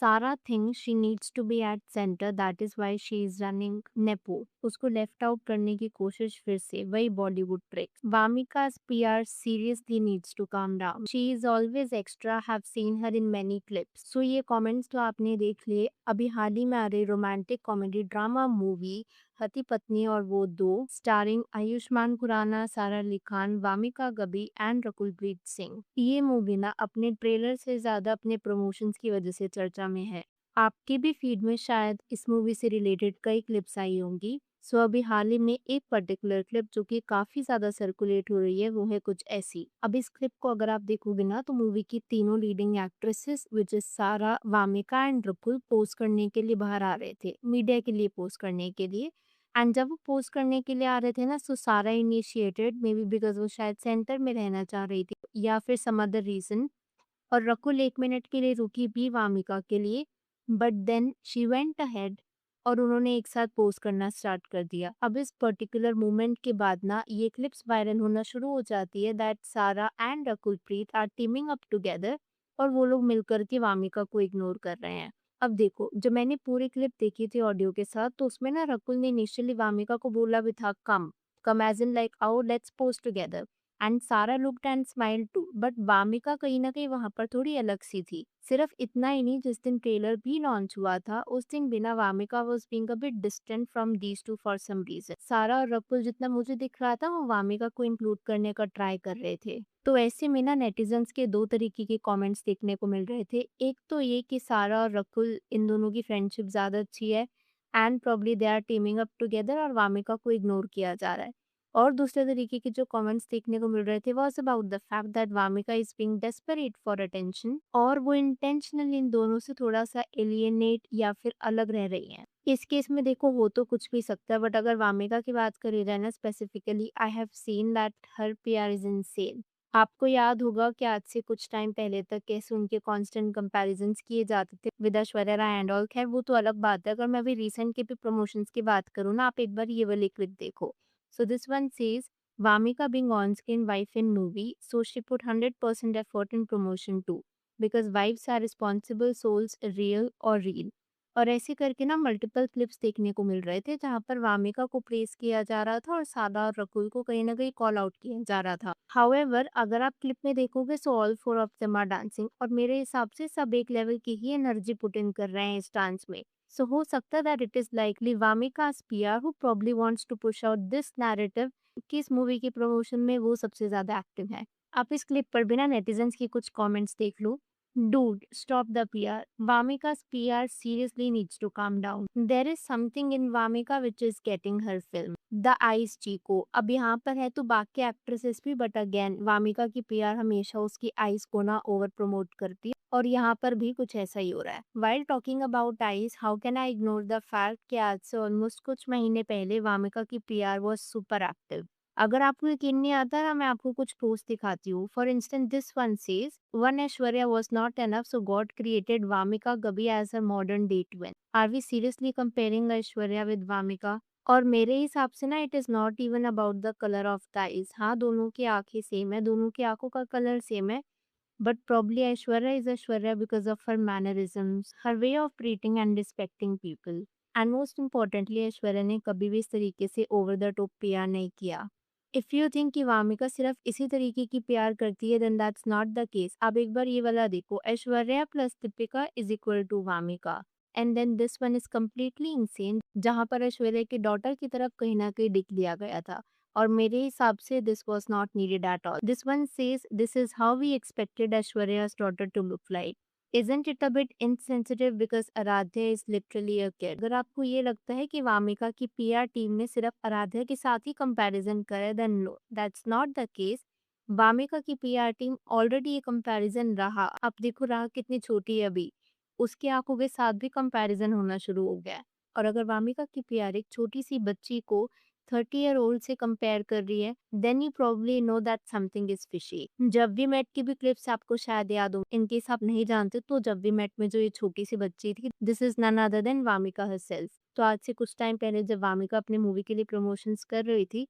सारा think she needs to be at centre, that is why she is running nepo. उसको left out करने की कोशिश, फिर से वही Bollywood trick. Wamiqa's PR seriously needs to calm down. She is always extra, have seen her in many clips. So ये comments तो आपने देख लिए। अभी हाल ही में आ रही रोमांटिक कॉमेडी ड्रामा मूवी पति पत्नी और वो दो, स्टारिंग आयुष्मान खुराना, सारा अली खान, वामिका गबी एंड रकुलप्रीत सिंह। ये मूवी ना अपने ट्रेलर से ज्यादा अपने प्रमोशंस की वजह से चर्चा में है। आपके भी फीड में शायद इस मूवी से रिलेटेड कई क्लिप्स आई होंगी। सो अभी हाल ही में एक पर्टिकुलर क्लिप जो कि काफी ज्यादा सर्कुलेट हो रही है वो है कुछ ऐसी। अब इस क्लिप को अगर आप देखोगे ना तो मूवी की तीनों लीडिंग एक्ट्रेसेस विच इज सारा, वामिका एंड रकुल पोस्ट करने के लिए बाहर आ रहे थे, मीडिया के लिए पोस्ट करने के लिए। एंड जब वो पोस्ट करने के लिए आ रहे थे ना, सो सारा इनिशिएटेड, मे बी बिकॉज वो शायद सेंटर में रहना चाह रही थी या फिर सम अदर रीजन। और रकुल 1 मिनट के लिए रुकी भी वामिका के लिए, but then she went ahead और उन्होंने एक साथ पोस्ट करना स्टार्ट कर दिया। अब इस पर्टिकुलर मोमेंट के बाद ना ये क्लिप्स वायरल होना शुरू हो जाती है that Sara and Rakulpreet are teaming up together और वो लोग मिलकर के वामिका को इग्नोर कर रहे हैं। अब देखो, जब मैंने पूरी क्लिप देखी थी ऑडियो के साथ तो उसमें ना रकुल ने इनिशियली वामिका को बोला भी था come, come as in like आओ let's post together, and Sara looked and smile too, but Wamiqa कहीं ना कहीं वहां पर थोड़ी अलग सी थी। सिर्फ इतना ही नहीं, जिस दिन ट्रेलर भी लॉन्च हुआ था उस दिन बिना Wamiqa was being a bit distant from these two for some reason. Sara और रकुल जितना मुझे दिख रहा था वो वामिका को इंक्लूड करने का ट्राई कर रहे थे। तो ऐसे में ना नेटिजन्स के दो तरीके के कमेंट्स देखने को मिल रहे थे। एक तो ये कि सारा और रकुल इन दोनों की फ्रेंडशिप ज्यादा अच्छी है and probably they are teaming up together और वामिका को इग्नोर किया जा रहा है। और दूसरे तरीके के जो कमेंट्स देखने को मिल रहे थे was about the fact that Wamiqa is being desperate for attention और वो इंटेंशनली इन दोनों से थोड़ा सा एलियनेट या फिर अलग रह रही हैं। इस केस में देखो हो तो कुछ भी सकता है, बट अगर वामिका की बात करी जाए ना specifically, I have seen that her PR is insane. आपको याद होगा कि आज से कुछ टाइम पहले तक कैसे उनके कांस्टेंट कंपैरिजंस किए जाते थे with Aishwarya Rai and all. खैर वो तो अलग बात है। अगर मैं अभी रिसेंट के भी प्रमोशंस की बात करूँ ना, आप एक बार ये वाली क्लिप देखो। So this one says Vamika being on-screen wife in movie, so she put 100% effort in promotion too, because wives are responsible souls, real or real. और ऐसे करके ना मल्टीपल क्लिप्स देखने को मिल रहे थे जहाँ पर वामिका को प्रेस किया जा रहा था और सादा और रकुल को कहीं ना कहीं कॉल आउट किया जा रहा था। हाउएवर अगर आप क्लिप में देखोगे so all four of them are dancing और मेरे हिसाब से सब एक लेवल की ही एनर्जी पुट इन कर रहे हैं इस डांस में। So हो सकता है that it is likely Vamika's PR who probably wants to push out this narrative कि इस मूवी की प्रमोशन में वो सबसे ज्यादा एक्टिव है। आप इस क्लिप पर बिना नेटिजन्स की कुछ कमेंट्स देख लो। Dude, stop the PR. Vamika's PR seriously needs to calm down. There is something in Vamika which is getting her film. The Eyes Chico. अब यहाँ पर है तो बाकी एक्ट्रेसेस भी, बट अगेन वामिका की पीआर हमेशा उसकी आईज को ना ओवर प्रमोट करती है और यहाँ पर भी कुछ ऐसा ही हो रहा है। While talking about eyes, how can I ignore the fact कि आज से ऑलमोस्ट कुछ महीने पहले वामिका की पीआर was super active. अगर आपको यकीन नहीं आता ना, मैं आपको कुछ पोस्ट दिखाती हूँ। For instance this one says one Aishwarya was not enough so God created Wamiqa Gabbi as a modern day twin. Are we seriously comparing Aishwarya with Wamiqa? और मेरे हिसाब से ना it is not even about the colour of the eyes. हाँ, दोनों की आंखें same है, दोनों की आंखों का कलर सेम है, but probably Aishwarya is Aishwarya because of her mannerisms, her way of treating and respecting people. And most importantly Aishwarya ने कभी भी इस तरीके से ओवर द टॉप पीआर नहीं किया। इफ यू थिंक कि वामिका सिर्फ इसी तरीके की प्यार करती है then that's not the case. आप एक बार ये वाला देखो, Aishwarya plus Deepika is equal to Wamiqa, and then this one is completely insane जहां पर ऐश्वर्या की डॉटर की तरफ कहीं ना कहीं दिख लिया गया था और मेरे हिसाब से this was not needed at all. This one says this is how we expected Aishwarya's daughter to look like. Isn't it a bit insensitive because Aaradhya is literally a kid? अगर आपको ये लगता है कि वामिका की पीआर टीम ने सिर्फ आराध्या के साथ ही कंपैरिजन करे then no, that's not the case. Wamiqa की पीआर टीम ऑलरेडी ये कंपैरिजन रहा, अब देखो रहा कितनी छोटी है अभी, उसकी आंखों के साथ भी कंपैरिजन होना शुरू हो गया है। और अगर वामिका की पीआर एक छोटी सी बच्ची को 30 ईयर ओल्ड से कंपेयर कर रही है then you probably know that something is fishy. Jab we met की भी क्लिप्स आपको शायद याद हो, इनकेस आप नहीं जानते तो जब वी मेट में जो ये छोटी सी बच्ची थी this is none other than Wamiqa herself. तो आज से कुछ टाइम पहले जब वामिका अपने मूवी के लिए प्रमोशंस कर रही थी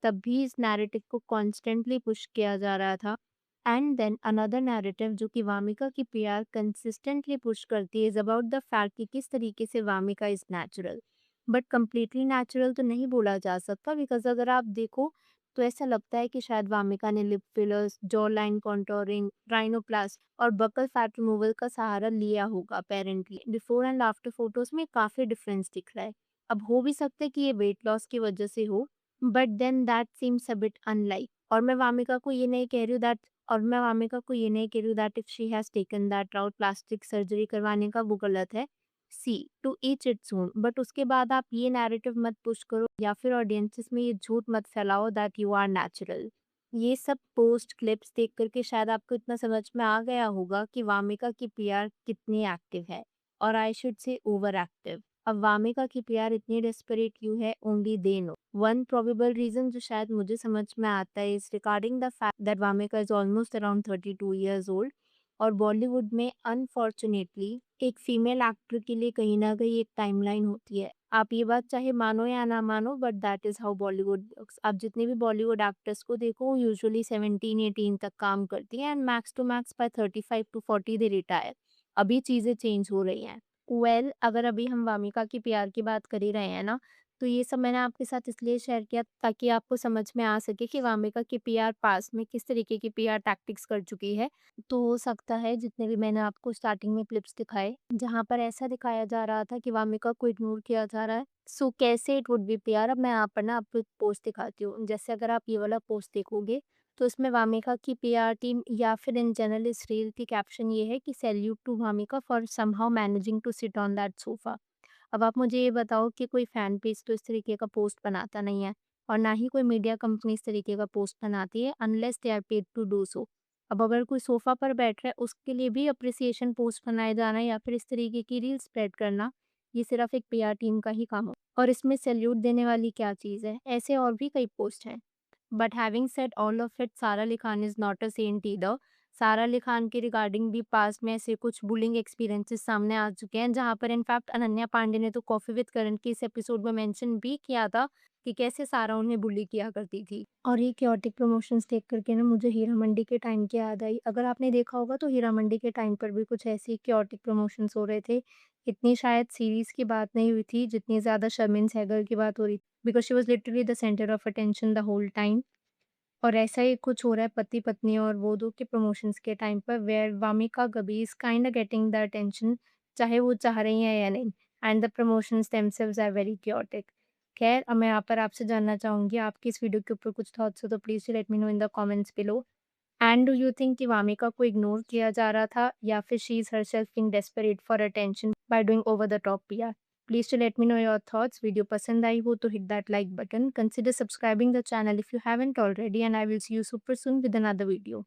तब भी इस नैरेटिव को कॉन्स्टेंटली पुश किया जा रहा था एंड देन अनदर नैरेटिव जो कि वामिका की पीआर कंसिस्टेंटली पुश करती है इज अबाउट द फैक्ट कि किस तरीके से Wamiqa is natural, but completely natural तो नहीं बोला जा सकता बिकॉज अगर आप देखो तो ऐसा लगता है कि शायद वामिका ने lip fillers, jaw line contouring, rhinoplast और बकल फैट रिमूवल का सहारा लिया होगा apparently. Before and after photos में काफी डिफरेंस दिख रहा है। अब हो भी सकता है कि ये वेट लॉस की वजह से हो, but then that seems a bit unlike. और मैं वामिका को ये नहीं कह रही हूँ that if she has taken that route plastic surgery करवाने का वो गलत है। See to each its own, but उसके बाद आप ये नैरेटिव मत पुश करो या फिर ऑडियंसेस में ये झूठ मत फैलाओ दैट यू आर नेचुरल। ये सब पोस्ट क्लिप्स देख करके शायद आपको इतना समझ में आ गया होगा कि वामिका की पीआर कितनी एक्टिव है, और I should say over active. अब वामिका की पीआर इतनी डेस्परेट क्यों है, only they know. One probable reason जो शायद मुझे समझ में आता है is regarding the fact that Wamiqa is almost around 32 years old, और बॉलीवुड में अनफॉर्चुनेटली एक फीमेल एक्टर के लिए कहीं ना कहीं एक टाइमलाइन होती है। आप ये बात चाहे मानो या ना मानो, but that is how Bollywood works. आप जितने भी बॉलीवुड एक्टर्स को देखो यूजुअली 17-18 तक काम करती हैं and max to max by 35 to 40 they retire. अभी चीजें चेंज हो रही हैं। अगर अभी हम वामिका की प्यार की बात कर ही रहे हैं ना, तो ये सब मैंने आपके साथ इसलिए शेयर किया ताकि आपको समझ में आ सके कि वामिका की पीआर पास में किस तरीके की पीआर टैक्टिक्स कर चुकी है। तो हो सकता है जितने भी मैंने आपको स्टार्टिंग में क्लिप्स दिखाए, जहाँ पर ऐसा दिखाया जा रहा था कि वामिका को इग्नोर किया जा रहा है, सो कैसे इट वुड बी पीआर। अब मैं यहाँ पर ना आपको एक पोस्ट दिखाती हूँ। जैसे अगर आप ये वाला पोस्ट देखोगे, तो इसमें वामिका की पीआर टीम या फिर इन जनरल इस रील की कैप्शन ये है कि salute to Wamiqa for somehow managing to sit on that sofa. अब आप मुझे ये बताओ कि कोई फैन पेज तो इस तरीके का पोस्ट बनाता नहीं है, और ना ही कोई मीडिया कंपनी इस तरीके का पोस्ट बनाती है unless they are paid to do so. अब अगर कोई सोफा पर बैठ रहा है उसके लिए भी अप्रिसिएशन पोस्ट बनाए जाना या फिर इस तरीके की रील स्प्रेड करना, ये सिर्फ एक पीआर टीम का ही काम हो, और इसमें सैल्यूट देने वाली क्या चीज़ है। ऐसे और भी कई पोस्ट हैं। But having said all of it, Sara Ali Khan is not a saint either. Sara Ali Khan के रिगार्डिंग भी पास्ट में ऐसे कुछ बुलिंग एक्सपीरियंसेस सामने आ चुके हैं, जहाँ पर इनफैक्ट अनन्या पांडे ने तो कॉफी विद करण के इस एपिसोड में मेंशन भी किया था कि कैसे सारा उन्हें बुली किया करती थी। और ये क्योटिक प्रमोशंस देख करके ना मुझे हीरा मंडी के टाइम की याद आई। अगर आपने देखा होगा तो हीरा मंडी के टाइम पर भी कुछ ऐसे ही क्योटिक प्रमोशंस हो रहे थे। इतनी शायद सीरीज की बात नहीं हुई थी जितनी ज़्यादा शर्मिन सहगल की बात हो रही, because she was literally the centre of attention the whole time. और ऐसा ही कुछ हो रहा है पति-पत्नी और वो 2 के प्रमोशंस के टाइम पर, where Wamiqa Gabbi is kinda getting the attention, चाहे वो चाह रही हैं या नहीं, and the promotions themselves are very chaotic। खैर, अब मैं यहाँ पर आपसे जानना चाहूँगी आपकी इस वीडियो के ऊपर कुछ थॉट्स हो तो please let me no in the comments below. And do you think कि वामिका को इग्नोर किया जा रहा था या फिर she is herself being desperate for attention by doing over the top PR? Please do let me know your thoughts. Video पसंद आई हो तो hit that like button, consider subscribing the channel if you haven't already, and I will see you super soon with another video.